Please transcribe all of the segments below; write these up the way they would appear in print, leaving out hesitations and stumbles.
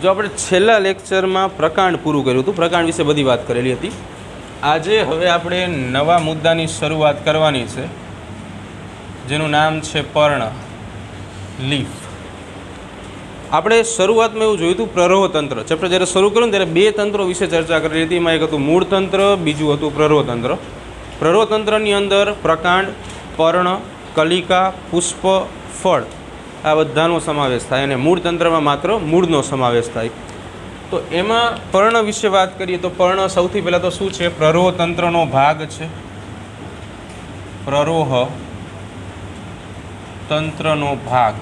जो આપણે છેલ્લા લેક્ચરમાં પ્રકાંડ પૂરું કર્યું હતું, પ્રકાંડ વિશે બધી વાત કરેલી હતી. આજે હવે આપણે નવા મુદ્દાની શરૂઆત કરવાની છે, જેનું નામ છે પર્ણ, લીફ. આપણે શરૂઆતમાં એવું જોયું હતું પ્રરોહ તંત્ર. ચેપ્ટર જ્યારે શરૂ કર્યું ને ત્યારે બે તંત્રો વિશે ચર્ચા કરેલી હતી. એમાં એક હતું મૂળ તંત્ર, બીજું હતું પ્રરોહ તંત્ર. પ્રરોહ તંત્રની અંદર પ્રકાંડ, પર્ણ, કલિકા, પુષ્પ, ફળ આ બધાનો સમાવેશ થાય અને મૂળ તંત્રમાં માત્ર મૂળનો સમાવેશ થાય. તો એમાં પર્ણ વિશે વાત કરીએ તો પર્ણ સૌથી પહેલાં તો શું છે? પ્રરોહ તંત્રનો ભાગ છે. પ્રરોહ તંત્રનો ભાગ,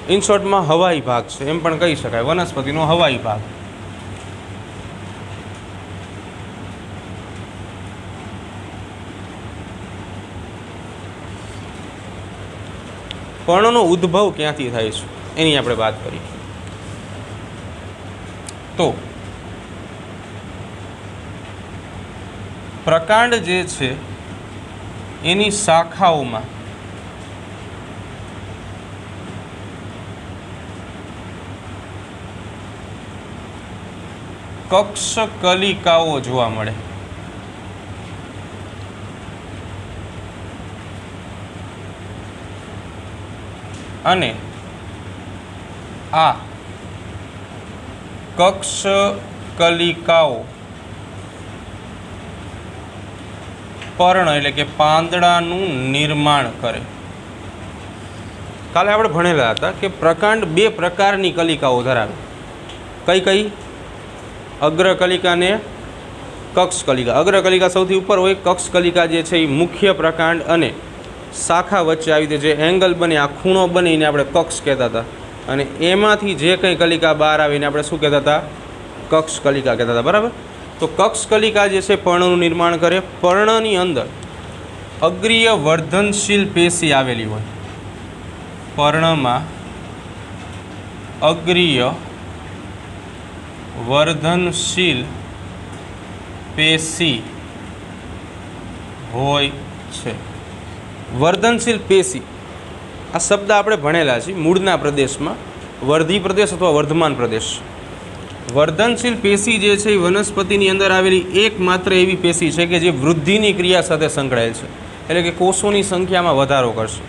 ઇન શોર્ટમાં હવાઈ ભાગ છે, એમ પણ કહી શકાય. વનસ્પતિનો હવાઈ ભાગ. પર્ણનો ઉદ્ભવ ક્યાંથી થાય છે એની આપણે વાત કરી. તો પ્રકાંડ જે છે એની શાખાઓમાં કક્ષ કલિકાઓ જોવા મળે. અને આ કક્ષ કલિકાઓ પર્ણ એટલે કે પાંદડાનું નિર્માણ કરે. કાલે આપણે ભણેલા હતા કે પ્રકાંડ બે પ્રકારની કલિકાઓ ધરાવે. કઈ કઈ? અગ્રકલિકા ને કક્ષ કલિકા. અગ્રકલિકા સૌથી ઉપર હોય. કક્ષ કલિકા જે છે એ મુખ્ય પ્રકાંડ અને શાખા વચ્ચે આવી રીતે જે એંગલ બને, આ ખૂણો બને એને આપણે કક્ષ કહેતા હતા. અને એમાંથી જે કંઈ કલિકા બહાર આવીને આપણે શું કહેતા હતા? કક્ષ કલિકા કહેતા હતા. બરાબર? તો કક્ષ કલિકા જે છે પર્ણનું નિર્માણ કરે. પર્ણની અંદર અગ્રીય વર્ધનશીલ પેશી આવેલી હોય. પર્ણમાં અગ્રીય વર્ધનશીલ પેશી હોય છે. વર્ધનશીલ પેશી આ શબ્દ આપણે ભણેલા છીએ મૂળના પ્રદેશમાં, વર્ધી પ્રદેશ અથવા વર્ધમાન પ્રદેશ. વર્ધનશીલ પેશી જે છે એ વનસ્પતિની અંદર આવેલી એકમાત્ર એવી પેશી છે કે જે વૃદ્ધિની ક્રિયા સાથે સંકળાયેલ છે, એટલે કે કોષોની સંખ્યામાં વધારો કરશે.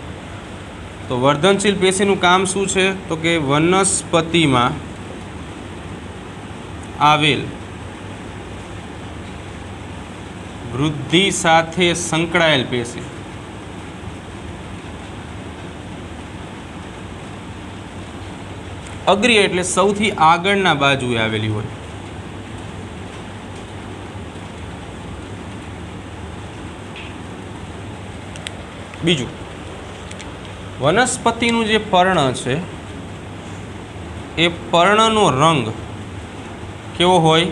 તો વર્ધનશીલ પેશીનું કામ શું છે? તો કે વનસ્પતિમાં આવેલ વૃદ્ધિ સાથે સંકળાયેલ પેશી. અગ્રીય એટલે સૌથી આગળના બાજુએ આવેલી હોય. બીજું, વનસ્પતિનું જે પર્ણ છે એ પર્ણનો રંગ કેવો હોય?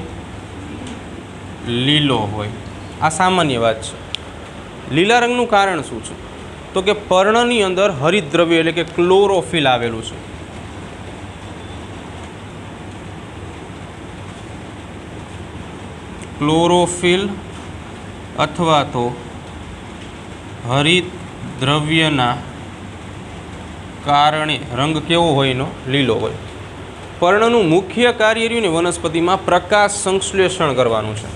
લીલો હોય. આ સામાન્ય વાત છે. લીલા રંગનું કારણ શું છે? તો કે પર્ણની અંદર હરિતદ્રવ્ય એટલે કે ક્લોરોફિલ આવેલું છે. ક્લોરોફિલ અથવા તો હરિત દ્રવ્યના કારણે રંગ કેવો હોય? એનો લીલો હોય. પર્ણનું મુખ્ય કાર્ય રહ્યું ને વનસ્પતિમાં પ્રકાશ સંશ્લેષણ કરવાનું છે.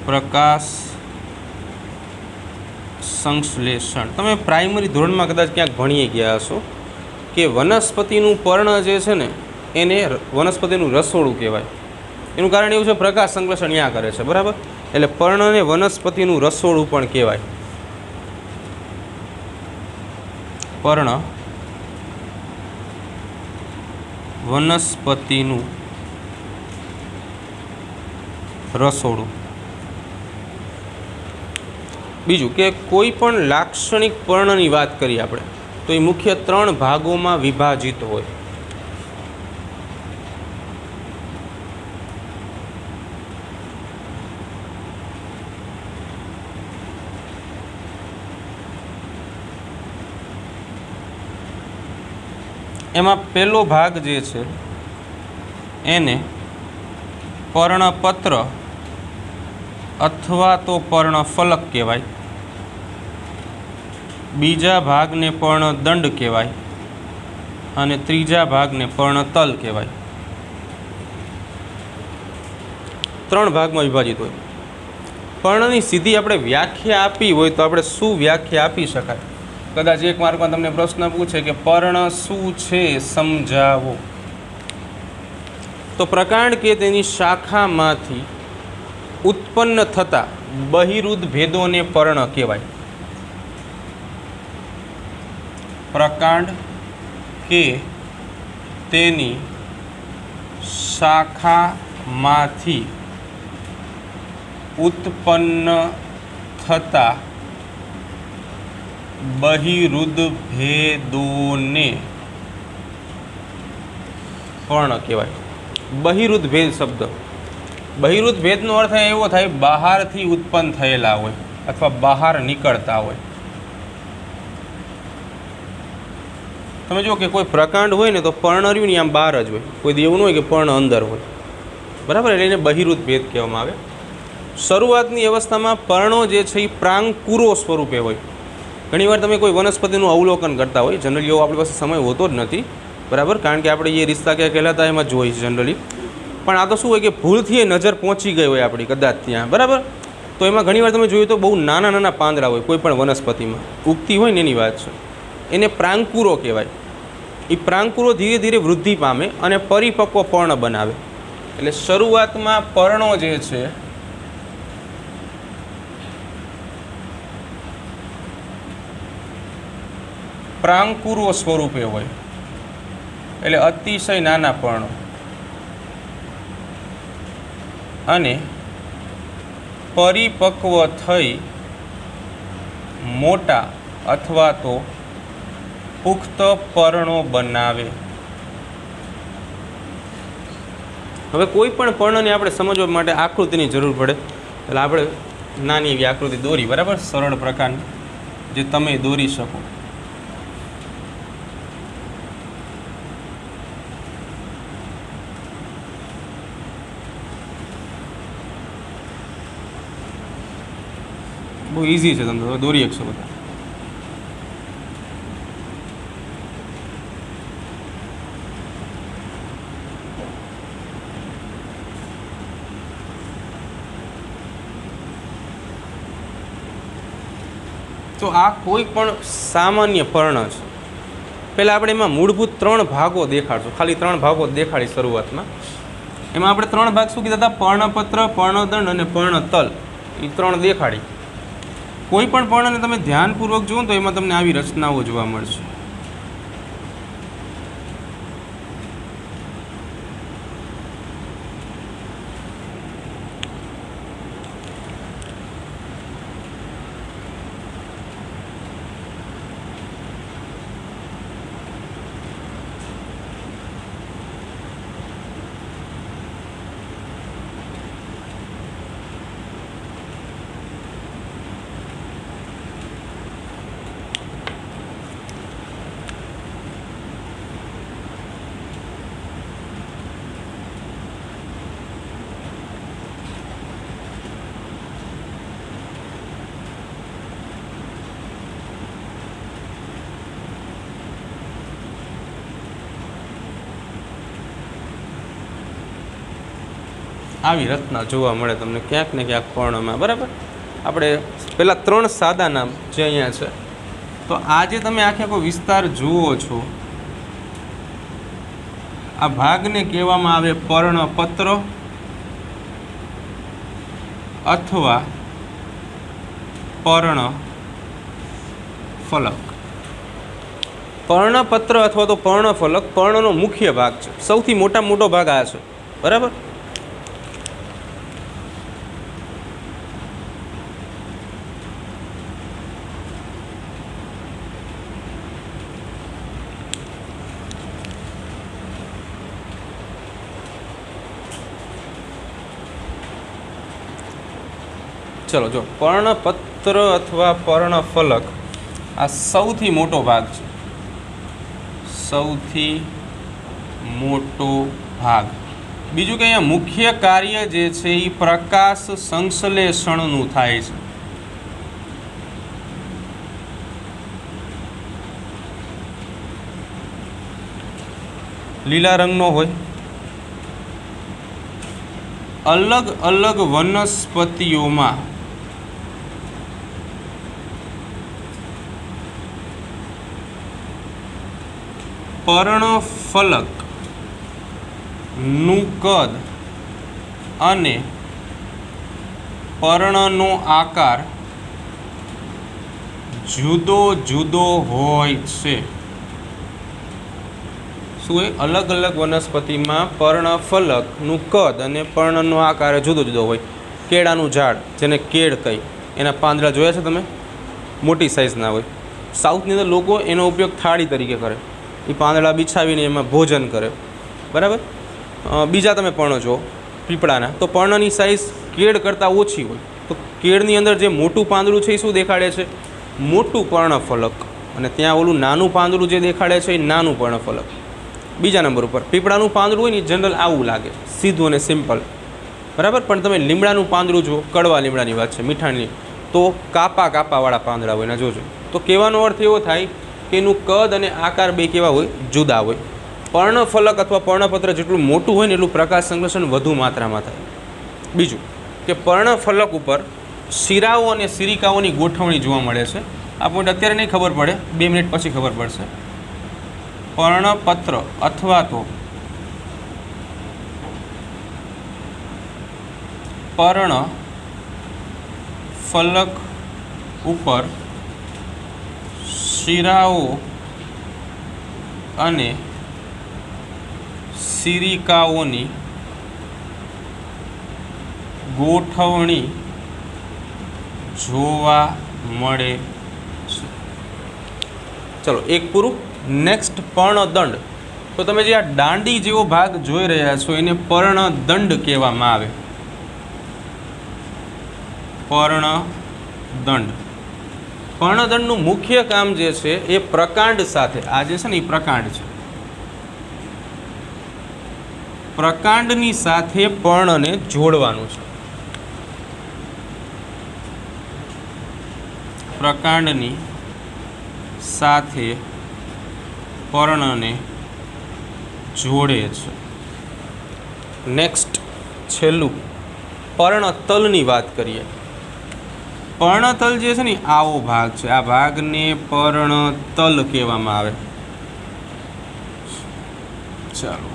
પ્રકાશ સંશ્લેષણ. તમે પ્રાઇમરી ધોરણમાં કદાચ ક્યાંક ભણી ગયા હશો કે વનસ્પતિનું પર્ણ જે છે ને એને વનસ્પતિનું રસોડું કહેવાય. એનું કારણ એવું છે પ્રકાશ સંશ્લેષણ ત્યાં કરે છે. બરાબર? એટલે પર્ણને વનસ્પતિનું રસોડું પણ કહેવાય. પર્ણ વનસ્પતિનું રસોડું. બીજું કે કોઈ પણ લાક્ષણિક પર્ણની વાત કરીએ આપણે તો એ મુખ્ય ત્રણ ભાગોમાં વિભાજિત હોય. એમાં પહેલો ભાગ જે છે એને પર્ણપત્ર अथवा तो पर्णफलक कहेवाय। बीजा भागने पर्णदंड कहेवाय अने त्रीजा भागने पर्णतल कहेवाय। 3 भागमां विभाजित होय। पर्णनी सीधी आपणे व्याख्या आपी होय तो आपणे शुं व्याख्या आपी शकाय? कदाच एक मार्कमां तमने प्रश्न पूछे कि पर्ण शुं छे समजावो, तो प्रकांड के तेनी शाखामांथी उत्पन्न थता बहिरुद्ध भेदोने पर्ण कहेवाय। प्रकांड के तेनी शाखामांथी उत्पन्न थता बहिरुद्ध भेदोने पर्ण कहेवाय। बहिरुद्ध भेद शब्द, बहिरुद्ध भेदनो अर्थ एवो थाय बहारथी उत्पन्न थयेला होय अथवा बहार निकळता होय। तमे जो कि कोई प्रकांड होय ने तो पर्ण रह्युं ने आम बहार ज होय, कोई एवुं न होय कि पर्ण अंदर होय, बराबर। એટલે એને બહિરુદ્ધ ભેદ કહેવામાં આવે। શરૂઆતની અવસ્થામાં પર્ણો જે છે એ પ્રાંકુરો સ્વરૂપે હોય। ઘણીવાર તમે કોઈ વનસ્પતિનું અવલોકન કરતા હોય, જનરલી એવો આપણી પાસે સમય હોતો જ નથી, બરાબર, કારણ કે આપણે એ રિશ્તા ક્યાં કહેલાતા એમાં જ હોય જનરલી। પણ આ તો શું હોય કે ભૂલથી એ નજર પહોંચી ગઈ હોય આપણી કદાચ ત્યાં, બરાબર, તો એમાં ઘણીવાર તમે જોયું તો બહુ નાના નાના પાંદડા હોય કોઈ પણ વનસ્પતિમાં ઉગતી હોય ને એની વાત છે, એને પ્રાંકુરો કહેવાય। એ પ્રાંકુરો ધીરે ધીરે વૃદ્ધિ પામે અને પરિપક્વ પર્ણ બનાવે। એટલે શરૂઆતમાં પર્ણો જે છે પ્રાંકુરો સ્વરૂપે હોય, એટલે અતિશય નાના પર્ણો, અને પરિપક્વ થઈ મોટા અથવા તો પુખ્ત પર્ણો બનાવે। હવે કોઈ પણ પર્ણને આપણે સમજવા માટે આકૃતિની જરૂર પડે, એટલે આપણે નાની એવી આકૃતિ દોરી, બરાબર, સરળ પ્રકારની જે તમે દોરી શકો। બહુ ઇઝી છે, તમે દોરી શકશો બધા। તો આ કોઈ પણ સામાન્ય પર્ણ છે। પહેલાં આપણે એમાં મૂળભૂત 3 ભાગો દેખાડશું, ખાલી 3 ભાગો દેખાડી શરૂઆતમાં। એમાં આપણે 3 ભાગ શું કીધા હતા? પર્ણપત્ર, પર્ણદંડ અને પર્ણતલ, એ 3 દેખાડી। કોઈ પણ પર્ણને તમે ધ્યાનપૂર્વક જુઓ તો એમાં તમને આવી રચનાઓ જોવા મળશે। આવી રચના જોવા મળે તમને ક્યાંક ને ક્યાંક પર્ણમાં, બરાબર। આપણે પહેલાં 3 સાદા નામ જે અહીંયા છે, તો આ જે તમે આખે આખો વિસ્તાર જુઓ છો, આ ભાગને કહેવામાં આવે પર્ણપત્ર અથવા પર્ણફલક। પર્ણપત્ર અથવા તો પર્ણફલક પર્ણનો મુખ્ય ભાગ છે, સૌથી મોટામાં મોટો ભાગ આ છે, બરાબર। चलो जो पर्णपत्र अथवा पर्णफलक आ सौथी मोटो भाग है, सौथी मोटो भाग બીજું કે અહીંયા મુખ્ય કાર્ય જે છે એ પ્રકાશ સંશ્લેષણનું થાય છે. લીલા રંગનો હોય. અલગ અલગ વનસ્પતિઓમાં પર્ણફલકનું કદ અને પર્ણનો આકાર જુદો જુદો હોય છે. શું હોય? અલગ અલગ વનસ્પતિમાં પર્ણફલકનું કદ અને પર્ણનો આકાર જુદો જુદો હોય. કેળાનું ઝાડ, જેને કેળ કહી, એના પાંદડા જોયા છે તમે? મોટી સાઇઝના હોય. સાઉથની અંદર લોકો એનો ઉપયોગ થાળી તરીકે કરે. એ પાંદડા બિછાવીને એમાં ભોજન કરે. બરાબર. બીજા તમે પર્ણ જુઓ પીપળાના, તો પર્ણની સાઇઝ કેળ કરતાં ઓછી હોય. તો કેળની અંદર જે મોટું પાંદડું છે એ શું દેખાડે છે? મોટું પર્ણફલક. અને ત્યાં ઓલું નાનું પાંદડું જે દેખાડે છે એ નાનું પર્ણફલક. બીજા નંબર ઉપર પીપળાનું પાંદડું હોય ને જનરલ આવું લાગે, સીધું અને સિમ્પલ. બરાબર. પણ તમે લીમડાનું પાંદડું જુઓ, કડવા લીમડાની વાત છે, મીઠાની, તો કાપાવાળા પાંદડા હોય ને જોજો. તો કહેવાનો અર્થ એવો થાય કે એનું કદ અને આકાર બે કેવા હોય? જુદા હોય. પર્ણફલક અથવા પર્ણપત્ર જેટલું મોટું હોય ને એટલું પ્રકાશ સંશ્લેષણ વધુ માત્રામાં થાય. બીજું કે પર્ણફલક ઉપર શિરાઓ અને સિરિકાઓની ગોઠવણી જોવા મળે છે. આ પોઈન્ટ અત્યારે નહીં ખબર પડે, 2 મિનિટ પછી ખબર પડશે. પર્ણપત્ર અથવા તો પર્ણફલક ઉપર શિરાઓ અને સિરિકાઓની ગોઠવણી જોવા મળે છે. ચલો એક પૂરું. નેક્સ્ટ પર્ણદંડ. તો તમે જે આ દાંડી જેવો ભાગ જોઈ રહ્યા છો એને પર્ણદંડ કહેવામાં આવે. પર્ણદંડ. પર્ણદંડનું મુખ્ય કામ જે છે એ પ્રકાંડ સાથે, આ જે છે ને એ પ્રકાંડ છે, પ્રકાંડની સાથે પર્ણને જોડવાનું છે. પ્રકાંડની સાથે પર્ણને જોડે છે. નેક્સ્ટ છેલ્લું પર્ણતલની વાત કરીએ. પર્ણતલ જે છે ને આવો ભાગ છે, આ ભાગને પર્ણતલ કહેવામાં આવે. ચાલો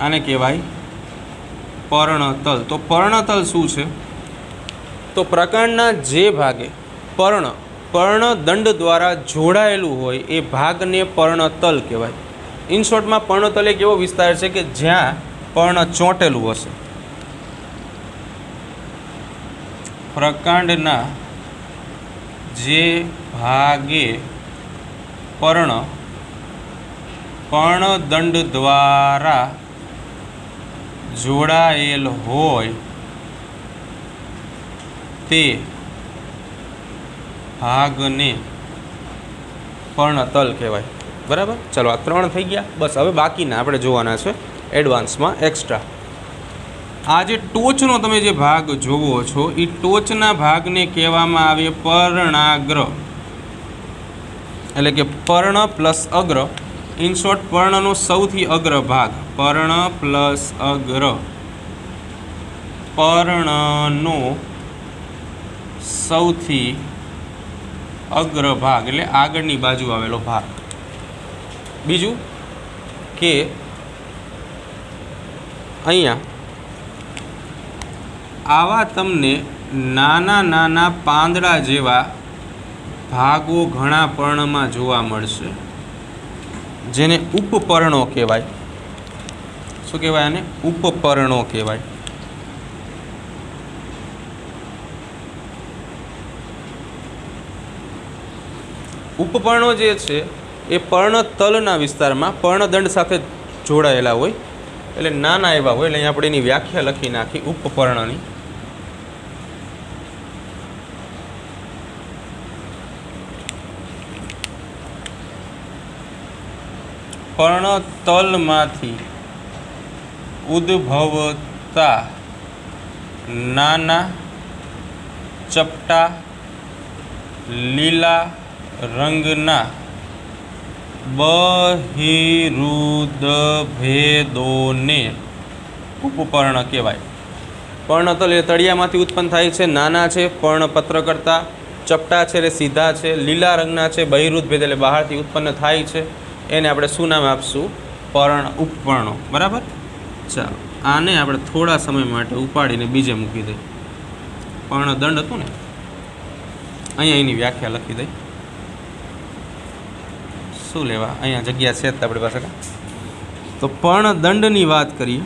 આને કહેવાય પર્ણતલ. તો પર્ણતલ શું છે? તો પ્રકાંડના જે ભાગે પર્ણદંડ દ્વારા જોડાયેલું હોય એ ભાગને પર્ણતલ કહેવાય. ઇન શોર્ટમાં પર્ણતલ એક એવો વિસ્તાર છે કે જ્યાં પર્ણ ચોંટેલું હશે. પ્રકાંડના જે ભાગે પર્ણદંડ દ્વારા જોડાયેલ હોય તે ભાગને પર્ણતલ કહેવાય. બરાબર. ચલો આ 3 થઈ ગયા. બસ હવે બાકીના આપણે જોવાના છે એડવાન્સમાં એક્સ્ટ્રા. આ જે ટોચનો તમે જે ભાગ જોવો છો એ ટોચના ભાગને કહેવામાં આવે પર્ણાગ્ર, એટલે કે પર્ણ પ્લસ અગ્ર. ઇન શોર્ટ પર્ણનો સૌથી અગ્ર ભાગ, પર્ણ પ્લસ અગ્ર, પર્ણનો સૌથી અગ્ર ભાગ એટલે આગળની બાજુ આવેલો ભાગ. બીજું કે અહીંયા આવા તમને નાના નાના પાંદડા જેવા ભાગો ઘણા પર્ણમાં જોવા મળશે, જેને ઉપપર્ણો કહેવાય. શું કહેવાય આને? ઉપપર્ણો કહેવાય. ઉપપર્ણો જે છે એ પર્ણતલના વિસ્તારમાં પર્ણદંડ સાથે જોડાયેલા હોય, એટલે નાના એવા હોય. એટલે અહીંયા આપણે એની વ્યાખ્યા લખી નાખી ઉપપર્ણની. પર્ણતલમાંથી ઉદ્ભવતા નાના ચપટા લીલા રંગના બહિરુદભેદોને ઉપપર્ણ કહેવાય. પર્ણતલ એ તળિયામાંથી ઉત્પન્ન થાય છે, નાના છે પર્ણપત્ર કરતાં, ચપટા છે એટલે સીધા છે, લીલા રંગના છે, બહિરુદભેદ એટલે બહારથી ઉત્પન્ન થાય છે. એને આપણે શું નામ આપશું? ઉપપર્ણો. બરાબર. ચાલો, આને આપણે થોડા સમય માટે ઉપાડીને બીજે મૂકી દઈએ. પર્ણદંડ હતું ને, અહીંયા એની વ્યાખ્યા લખી દઈ. શું લેવા, અહીંયા જગ્યા છે જ આપણી પાસે. તો પર્ણદંડની વાત કરીએ.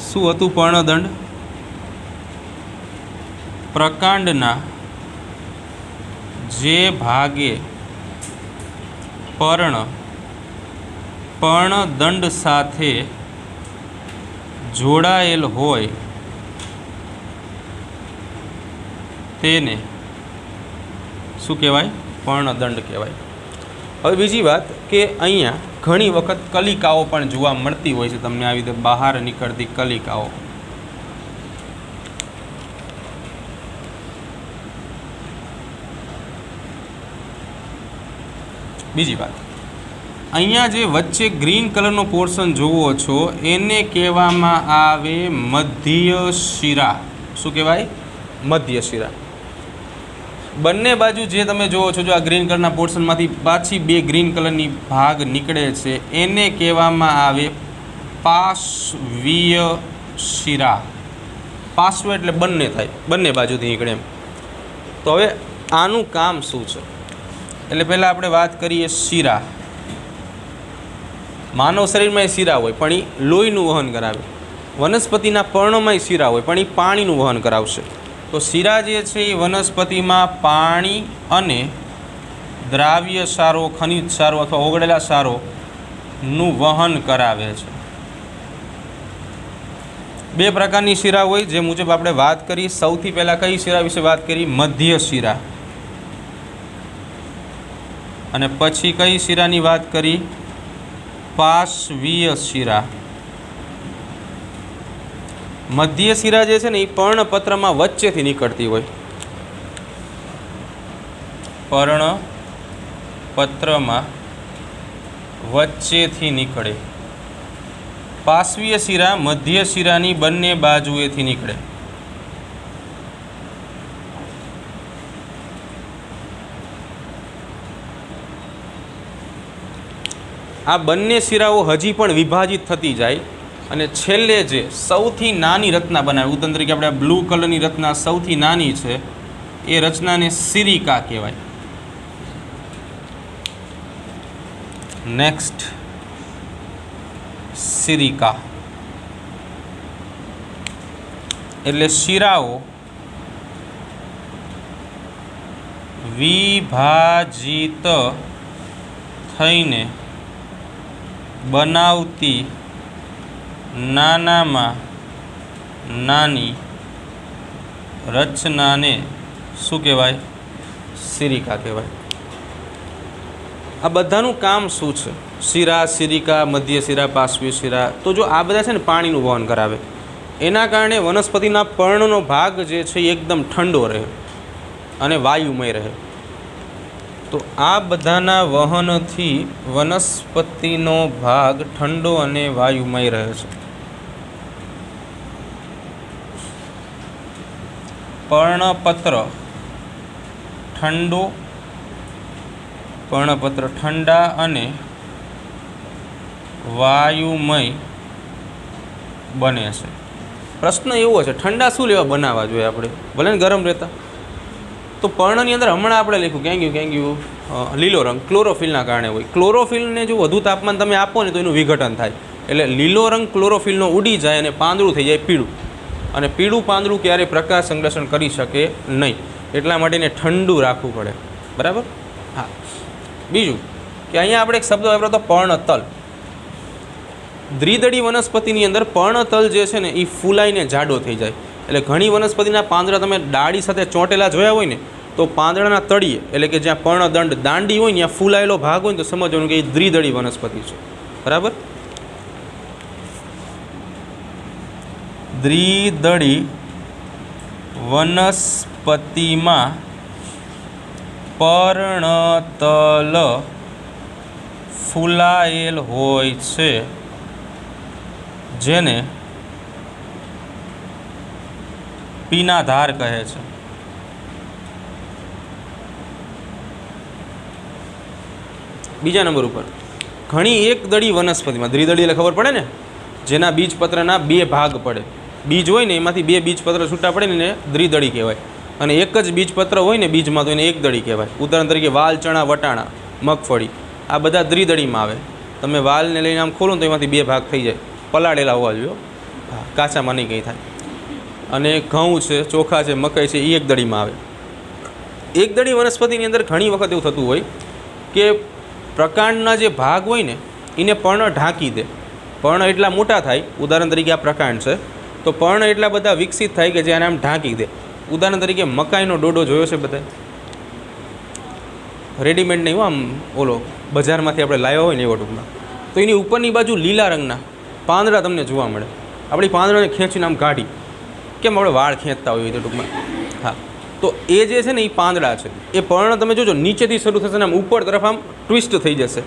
શું હતું પર્ણદંડ? પ્રકાંડના જે ભાગે પર્ણદંડ સાથે જોડાયેલ હોય તેને શું કહેવાય? પર્ણદંડ કહેવાય. હવે બીજી વાત કે અહીંયા ઘણી વખત કલિકાઓ પણ જોવા મળતી હોય છે તમને, આવી રીતે બહાર નીકળતી કલિકાઓ. બીજી વાત, અહીંયા જે વચ્ચે ગ્રીન કલરનો પોર્શન જોવો છો એને કહેવામાં આવે મધ્ય શિરા. શું કહેવાય? મધ્ય શિરા. બંને બાજુ જે તમે જોવો છો, જો આ ગ્રીન કલરના પોર્શનમાંથી પાછી બે ગ્રીન કલરની ભાગ નીકળે છે એને કહેવામાં આવે પાર્શ્વીય શિરા. પાર્શ્વ એટલે બંને થાય, બંને બાજુથી નીકળે એમ. તો હવે આનું કામ શું છે? એટલે પહેલાં આપણે વાત કરીએ શિરા. માનવ શરીરમાં શિરા હોય પણ એ લોહીનું વહન કરાવે. વનસ્પતિના પર્ણમાં શિરા હોય પણ એ પાણીનું વહન કરાવશે. તો શિરા જે છે એ વનસ્પતિમાં પાણી અને દ્રાવ્ય સારો, ખનિજ સારો અથવા ઓગળેલા સારોનું વહન કરાવે છે. બે પ્રકારની શિરા હોય જે મુજબ આપણે વાત કરી. સૌથી પહેલાં કઈ શિરા વિશે વાત કરી? મધ્ય શિરા. અને પછી કઈ શિરાની વાત કરી? પાર્શ્વીય શિરા. મધ્ય શિરા જે છે ને એ પર્ણપત્રમાં વચ્ચેથી નીકળતી હોય. પર્ણપત્રમાં વચ્ચેથી નીકળે. પાર્શ્વીય શિરા મધ્ય શિરાની બંને બાજુએથી નીકળે. આ બંને શિરાઓ હજી પણ વિભાજિત થતી જાય અને છેલ્લે જે સૌથી નાની રચના બનાવે, ઉદાહરણ તરીકે આપણે બ્લુ કલરની રચના સૌથી નાની છે એ રચનાને સિરિકા કહેવાય. નેક્સ્ટ સિરિકા એટલે શિરાઓ વિભાજિત થઈને બનાવતી નાનામાં નાની રચનાને શું કહેવાય? સિરિકા કહેવાય. આ બધાનું કામ શું છે? શિરા, સિરિકા, મધ્ય શિરા, પાર્શ્વીય શિરા. તો જો આ બધા છે ને પાણીનું વહન કરાવે, એના કારણે વનસ્પતિના પર્ણનો ભાગ જે છે એ એકદમ ઠંડો રહે અને વાયુમય રહે. તો આ બધાના વહનથી વનસ્પતિનો ભાગ ઠંડો અને વાયુમય રહે છે. પર્ણપત્ર ઠંડા અને વાયુમય બને છે. પ્રશ્ન એવો છે, ઠંડા શું લેવા બનાવવા જોઈએ આપણે? ભલે ને ગરમ રહેતા. તો પર્ણની અંદર હમણાં આપણે લખ્યું ક્યાં ગયું લીલો રંગ ક્લોરોફિલના કારણે હોય. ક્લોરોફિલને જો વધુ તાપમાન તમે આપો ને તો એનું વિઘટન થાય, એટલે લીલો રંગ ક્લોરોફિલનો ઉડી જાય અને પાંદડું થઈ જાય પીળું. અને પીળું પાંદડું ક્યારેય પ્રકાશ સંશ્લેષણ કરી શકે નહીં, એટલા માટે એને ઠંડુ રાખવું પડે. બરાબર. હા, બીજું કે અહીંયા આપણે એક શબ્દ વાપર્યો હતો પર્ણતલ. દ્વિદળી વનસ્પતિની અંદર પર્ણતલ જે છે ને એ ફૂલાઈને જાડો થઈ જાય. એટલે ઘણી વનસ્પતિના પાંદડા તમે ડાળી સાથે ચોંટેલા જોયા હોય ને, તો પાંદડાના તળિયે એટલે કે જ્યાં પર્ણદંડ દાંડી હોય ને ત્યાં ફૂલાયેલો ભાગ હોય ને તો સમજવાનું કે એ દ્વિદળી વનસ્પતિ છે. બરાબર. દ્વિદળી વનસ્પતિમાં પર્ણતલ ફૂલાયેલ હોય છે, જેને પીનાધાર કહે છે. બીજા નંબર ઉપર ઘણી એકદળી વનસ્પતિમાં, દ્વિદળી એટલે ખબર પડે ને, જેના બીજપત્રના બે ભાગ પડે. બીજ હોય ને એમાંથી બે બીજપત્ર છૂટા પડે ને એને દ્વિદળી કહેવાય. અને એક જ બીજપત્ર હોય ને બીજમાં તો એને એકદળી કહેવાય. ઉદાહરણ તરીકે વાલ, ચણા, વટાણા, મગફળી આ બધા દ્વિદળીમાં આવે. તમે વાલને લઈને આમ ખોલો તો એમાંથી બે ભાગ થઈ જાય. પલાળેલા હોવા જોઈએ, હા, કાચામાં નહીં કંઈ થાય. અને ઘઉં છે, ચોખા છે, મકાઈ છે, એ એકદળીમાં આવે. એકદળી વનસ્પતિની અંદર ઘણી વખત એવું થતું હોય કે પ્રકાંડના જે ભાગ હોય ને એને પર્ણ ઢાંકી દે. પર્ણ એટલા મોટા થાય, ઉદાહરણ તરીકે આ પ્રકાંડ છે તો પર્ણ એટલા બધા વિકસિત થાય કે જે આને આમ ઢાંકી દે. ઉદાહરણ તરીકે મકાઈનો ડોડો જોયો છે બધા, રેડીમેડ નહીં, આમ ઓલો બજારમાંથી આપણે લાવ્યો હોય ને એવો ટૂંકમાં. તો એની ઉપરની બાજુ લીલા રંગના પાંદડા તમને જોવા મળે. આપણી પાંદડાને ખેંચીને આમ કાઢી, કેમ આપણે વાળ ખેંચતા હોઈએ તો ટૂંકમાં. હા, તો એ જે છે ને એ પાંદડા છે. એ પર્ણ તમે જોજો નીચેથી શરૂ થશે ને આમ ઉપર તરફ આમ ટ્વિસ્ટ થઈ જશે.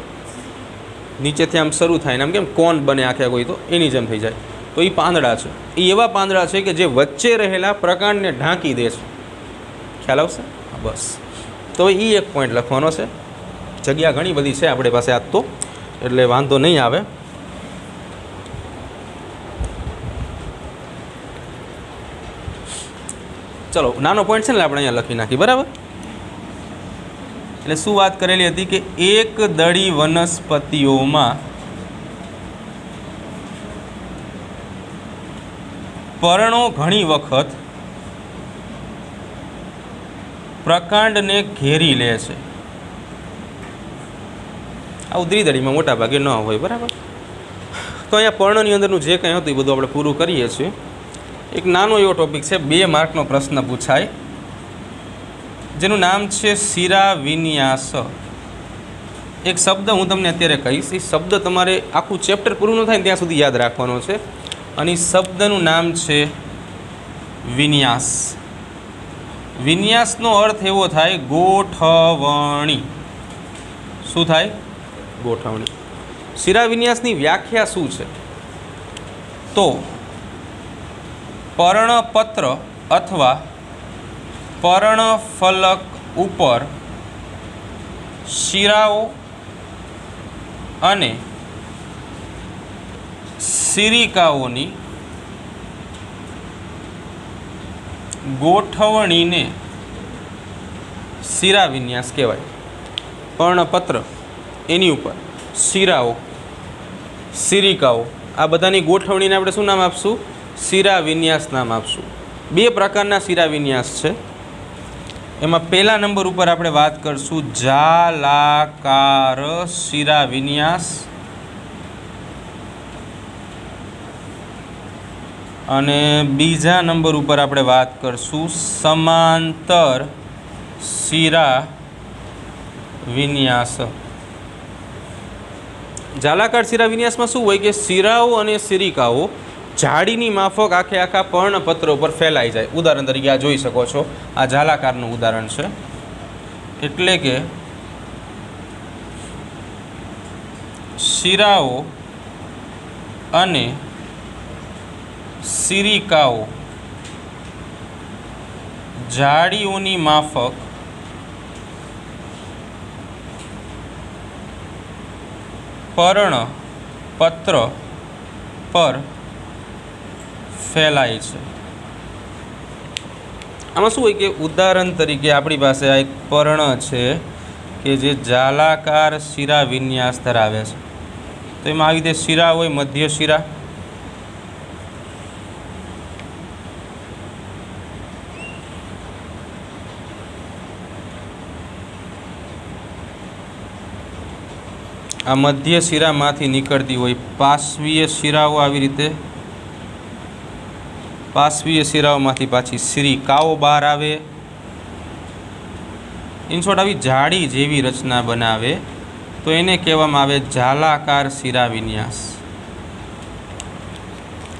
નીચેથી આમ શરૂ થાય ને આમ કેમ કોન બને આખે કોઈ, તો એની જેમ થઈ જાય. તો એ પાંદડા છે. એ એવા પાંદડા છે કે જે વચ્ચે રહેલા પ્રકાંડને ઢાંકી દે છે. ખ્યાલ આવશે? બસ. તો એ એક પોઈન્ટ લખવાનો છે. જગ્યા ઘણી બધી છે આપણી પાસે આજ તો, એટલે વાંધો નહીં આવે. ચલો, નાનો પોઈન્ટ છે ને આપણે અહીંયા લખી નાખી, બરાબર. એટલે શું વાત કરેલી હતી કે એકદળી વનસ્પતિઓમાં પર્ણો ઘણી વખત પ્રકાંડને ઘેરી લે છે. આવું દ્વિદળીમાં મોટા ભાગે ન હોય, બરાબર. તો અહીંયા પર્ણની અંદરનું જે કંઈ હતું એ બધું આપણે પૂરું કરીએ છીએ. એક નાનો એવો ટોપિક છે, 2 માર્કનો પ્રશ્ન પૂછાય, જેનું નામ છે શિરા વિન્યાસ. એક શબ્દ હું તમને અત્યારે કહીશ, એ શબ્દ તમારે આખું ચેપ્ટર પૂરું ન થાય ને ત્યાં સુધી યાદ રાખવાનો છે. અને એ શબ્દનું નામ છે વિન્યાસ. વિન્યાસનો અર્થ એવો થાય ગોઠવણી. શું થાય? ગોઠવણી. શિરા વિન્યાસની વ્યાખ્યા શું છે? તો પર્ણપત્ર અથવા પર્ણફલક ઉપર શિરાઓ અને સિરિકાઓની ગોઠવણીને શિરા વિન્યાસ કહેવાય. પર્ણપત્ર, એની ઉપર શિરાઓ, સિરિકાઓ, આ બધાની ગોઠવણીને આપણે શું નામ આપશું? શિરા વિન્યાસ નામ આપશું. 2 પ્રકારના શિરા વિન્યાસ છે. એમાં પહેલા નંબર ઉપર આપણે વાત કરશું જાલાકાર શિરા વિન્યાસ, અને બીજા નંબર ઉપર આપણે વાત કરશું સમાંતર શિરા વિન્યાસ. જાલાકાર શિરા વિન્યાસમાં શું હોય કે શિરાઓ અને સિરિકાઓ જાળીની માફક આખે આખા પર્ણપત્ર ઉપર ફેલાઈ જાય. ઉદાહરણ તરીકે આ જોઈ શકો છો, આ જાલાકારનું ઉદાહરણ છે. એટલે કે શિરાઓ અને સિરિકાઓ જાળીઓની માફક પર્ણપત્ર પર ફેલાય છે. આમાં શું હોય કે ઉદાહરણ તરીકે આપણી પાસે આ એક પર્ણ છે કે જે જાલાકાર શિરા વિન્યાસ ધરાવે છે. તો એમાં આવી રીતે શિરા હોય, મધ્ય શિરા, આ મધ્ય શિરામાંથી નીકળતી હોય પાર્શ્વીય શિરાઓ. આવી રીતે પાર્શ્વીય શિરાઓમાંથી પાછી સિરિકાઓ બહાર આવે. ઇન શોર્ટ આવી જાડી જેવી રચના બનાવે તો એને કહેવામાં આવે જાલાકાર શિરા વિન્યાસ.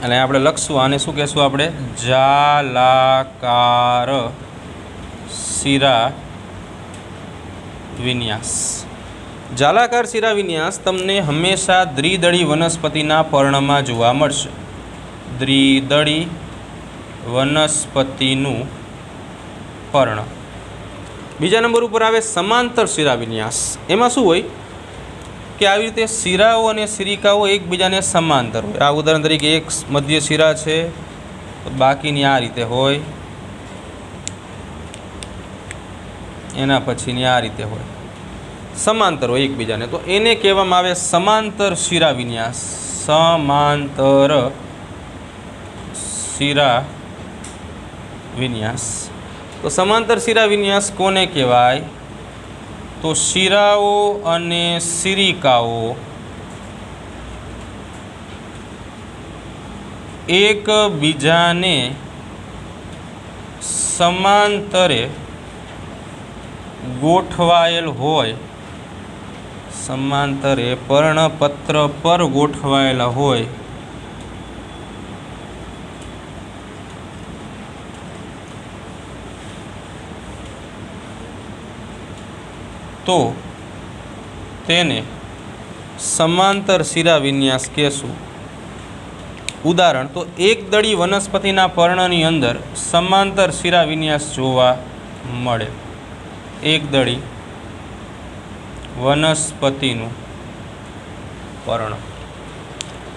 એટલે આપણે લખશું આને શું કહેશું આપણે? જાલાકાર શિરા વિન્યાસ. જાલાકાર શિરા વિન્યાસ તમને હંમેશા દ્વિદળી વનસ્પતિના પર્ણમાં જોવા મળશે. દ્વિદળી વનસ્પતિનું પર્ણ. બીજા નંબર ઉપર આવે સમાંતર શિરા વિન્યાસ. એમાં શું હોય કે આવી રીતે શિરાઓ અને શિરિકાઓ એકબીજાને સમાંતર હોય. આ ઉદાહરણ તરીકે એક મધ્ય શિરા છે, બાકીની આ રીતે હોય, એના પછીની આ રીતે હોય, સમાંતર હોય એકબીજાને, તો એને કહેવામાં આવે સમાંતર શિરા વિન્યાસ. સમાંતર શિરા વિન્યાસ. તો સમાંતર શિરા વિન્યાસ કોને કહેવાય? તો શિરાઓ અને શિરિકાઓ એકબીજાને સમાંતરે ગોઠવાયેલ હોય, સમાંતરે પર્ણપત્ર પર ગોઠવાયેલા હોય તો તેને સમાંતર શિરા વિન્યાસ કહેશું. ઉદાહરણ તો એકદળી વનસ્પતિના પર્ણની અંદર સમાંતર શિરા વિન્યાસ જોવા મળે. એકદળી વનસ્પતિનું પર્ણ,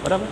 બરાબર.